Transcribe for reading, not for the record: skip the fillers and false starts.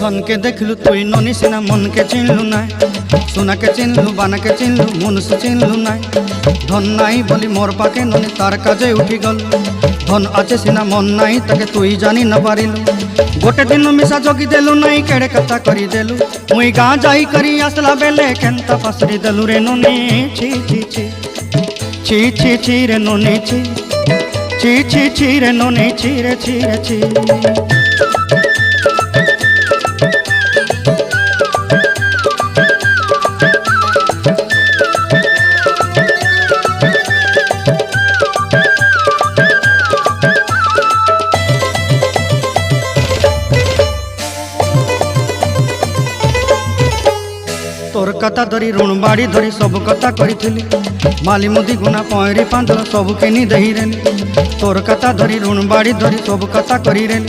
धन के देखलु तुई ननी सिना मन के चिन्हलु ना सोना के चिन्हलु बाना के चिन्हलु मनुष्य चिन्हलु ना धन नाई बोली मोर पाके ननी तार काजे उठी गल धन आचे सिना मन नाई ताके तुई जानी न पारिलु गोटे दिन मिसा जगी देलु नाई केड़े कथा करी देलु मुई गाँ जाई करी आसला बेले केंता फासरी देलु रे ननी छी छी छी छी छी छी रे ननी छी छी छी छी रे ननी छी रे छी रे छी। तोर कथा धरी ऋण बाड़ी धरी सब कथा करी माली मुदी गुना पहरी पांदर सब किनी दही रेली तोर कथा धरी ऋण बाड़ी धरी सब कथा करी रेली